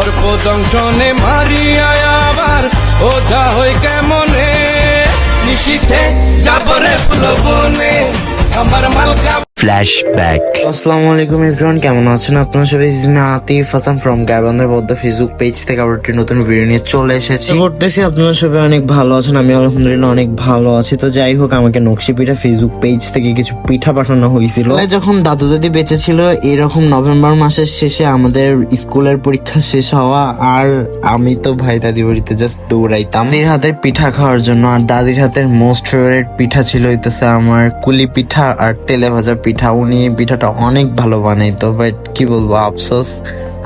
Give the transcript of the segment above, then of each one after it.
সর্প দংশনে মারিয়া আবার ওঝা হই কেমনে নিশীথে যাবরে ফুলবনে আমার মালকা ফ্ল্যাশব্যাক। আসসালামু আলাইকুম এভরিওয়ান, কেমন আছেন আপনারা সবাই? আতিফ হাসান ফ্রম গাইবান্ধার বদ্ধ ফেসবুক পেজ থেকে আবার একটি নতুন ভিডিও নিয়ে চলে এসেছি। করতেছি আপনারা সবাই অনেক ভালো আছেন, আমি আলহামদুলিল্লাহ অনেক ভালো আছি। তো যাই হোক, আমাকে নকশি পিঠা ফেসবুক পেজ থেকে কিছু পিঠা পাঠানো হয়েছিল। যখন দাদু দাদি বেঁচে ছিল, এরকম নভেম্বর মাসের শেষে আমাদের স্কুলের পরীক্ষা শেষ হওয়া, আর আমি তো ভাই দাদি বাড়িতে জাস্ট দৌড়াইতাম দাদির হাতের পিঠা খাওয়ার জন্য। আর দাদির হাতের মোস্ট ফেভারিট পিঠা ছিল হইতেছে আমার কুলি পিঠা আর তেলে ভাজা পিঠা। উনি পিঠাটা অনেক ভালো বানাইতো, বাট কি বলবো, আফসোস,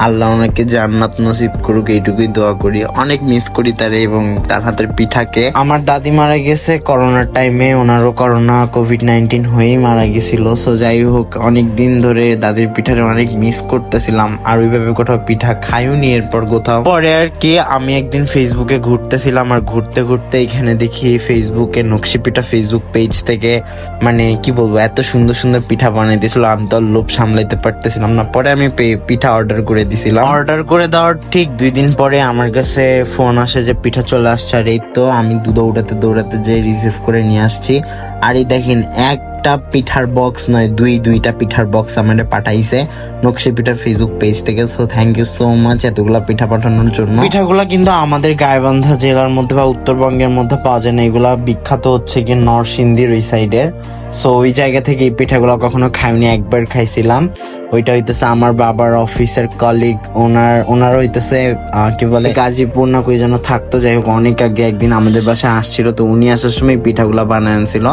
আল্লাহ ওনাকে জান্নাত নসিব করুক এইটুকুই দোয়া করি। অনেক মিস করি তারে এবং তার হাতের পিঠাকে। আমার দাদি মারা গেছে করোনার টাইমে, ওনারও করোনা কোভিড-19 হয়েই মারা গেছিল। সো যাই হোক, অনেক দিন ধরে দাদির পিঠারে অনেক মিস করতেছিলাম, আর ওইভাবে কোথাও পিঠা খাইও নি এরপর কোথাও। পরে আর কি, আমি একদিন ফেসবুকে ঘুরতেছিলাম, আর ঘুরতে ঘুরতে এখানে দেখি ফেসবুকে নকশি পিঠা ফেসবুক পেজ থেকে, মানে কি বলবো, এত সুন্দর সুন্দর পিঠা বানাই দিয়েছিল, আমি তো লোভ সামলাইতে পারতেছিলাম না। পরে আমি পিঠা অর্ডার করে দিছিলাম। অর্ডার করে দেওয়ার ঠিক 2 দিন পরে আমার কাছে ফোন আসে যে পিঠা চলে আসছে। আর এই তো আমি দৌড়াতে দৌড়াতে যে রিসিভ করে নিয়ে আসছি। আর এই দেখেন, একটা পিঠার বক্স নয়, দুইটা পিঠার বক্স আমাকে পাঠাইছে নকশি পিঠা ফেসবুক পেজ থেকে। So thank you so much এতগুলা পিঠা পাঠানোর জন্য। পিঠাগুলা কিন্তু আমাদের গাইবান্ধা জেলার মধ্যে বা উত্তরবঙ্গের মধ্যে পাওয়া যায় না, এগুলা বিখ্যাত হচ্ছে কি নরসিংদীর ওই সাইডের। সো ওই জায়গা থেকে এই পিঠাগুলো কখনো খাইনি, একবার খাইছিলাম। ওইটা হইতেছে আমার বাবার অফিসের কলিগ, ওনার হইতেছে কি বলে গাজীপুর না কই যেন থাকতো। যাই হোক, অনেক আগে একদিন আমাদের বাসায় আসছিল, তো উনি আসার সময় পিঠাগুলা বানায় আনছিল।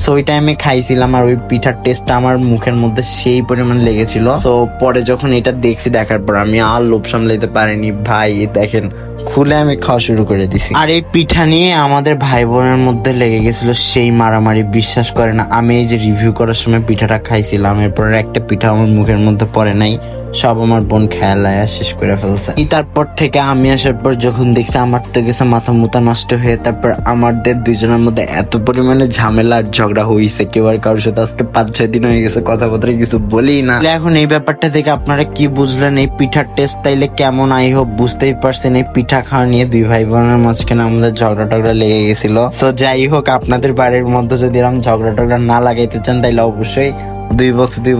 সো ওই টাইমে খাইছিলাম, আর ওই পিঠার টেস্টটা আমার মুখের মধ্যে সেই পরিমাণ লেগেছিল। সো পরে যখন এটা দেখছি, দেখার পর আমি আর লোভ সামলাইতে পারিনি ভাই, দেখেন খুলে আমি খাওয়া শুরু করে দিছি। আর এই পিঠা নিয়ে আমাদের ভাই বোনের মধ্যে লেগে গেছিল সেই মারামারি, বিশ্বাস করে না। আমি এই যে রিভিউ করার সময় পিঠাটা খাইছিলাম, এরপর একটা পিঠা আমার মুখের মধ্যে পড়ে নাই, সব আমার বোন খেয়ালায় শেষ করে ফেলছে। তারপর থেকে আমি আসার পর যখন দেখছি, আমার তো গেছে মাথা মুথা নষ্ট হয়ে। তারপর আমাদের দুজনের মধ্যে এত পরিমাণে ঝামেলা আর ঝগড়া হয়েছে, কেউ আর কারোর সাথে আজকে 5-6 দিন হয়ে গেছে কথাবার্তা কিছু বলি না। এখন এই ব্যাপারটা থেকে আপনারা কি বুঝলেন, এই পিঠার টেস্ট তাইলে কেমন? আই হোপ বুঝতেই পারছেন। এই পিঠা খাওয়া নিয়ে 2 ভাই বোনের মাঝখানে আমাদের ঝগড়া টগড়া লেগে গেছিল। সো যাই হোক, আপনাদের বাড়ির মধ্যে যদি এরকম ঝগড়া টগড়া না লাগাইতে চান, তাইলে অবশ্যই 2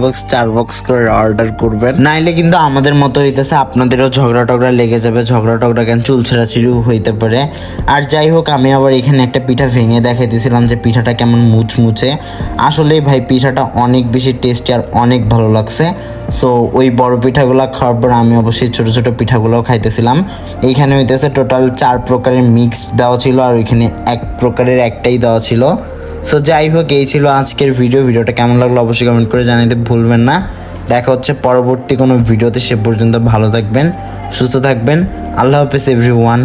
বক্স 4 বক্স করে অর্ডার করবেন, নাইলে কিন্তু আমাদের মতো হইতেছে আপনাদেরও ঝগড়া টগড়া লেগে যাবে। ঝগড়া টগড়া কেন, চুল ছেঁড়াছিড়িও হইতে পারে। আর যাই হোক, আমি আবার এখানে একটা পিঠা ভেঙে দেখাইতেছিলাম যে পিঠাটা কেমন মুচমুচে। আসলে ভাই পিঠাটা অনেক বেশি টেস্টি আর অনেক ভালো লাগছে। সো ওই বড় পিঠাগুলো খাওয়ার পর আমি অবশ্যই ছোট ছোট পিঠাগুলোও খাইতেছিলাম। এইখানে হইতেছে টোটাল 4 প্রকারের মিক্স দেওয়া ছিল, আর ওইখানে 1 প্রকারের একটাই দেওয়া ছিল। সো যাই হোক, এই ছিল আজকের ভিডিওটা কেমন লাগলো অবশ্যই কমেন্ট করে জানাতে ভুলবেন না। দেখা হচ্ছে পরবর্তী কোনো ভিডিওতে, সে পর্যন্ত ভালো থাকবেন, সুস্থ থাকবেন। আল্লাহ হাফেজ এভরিওয়ান।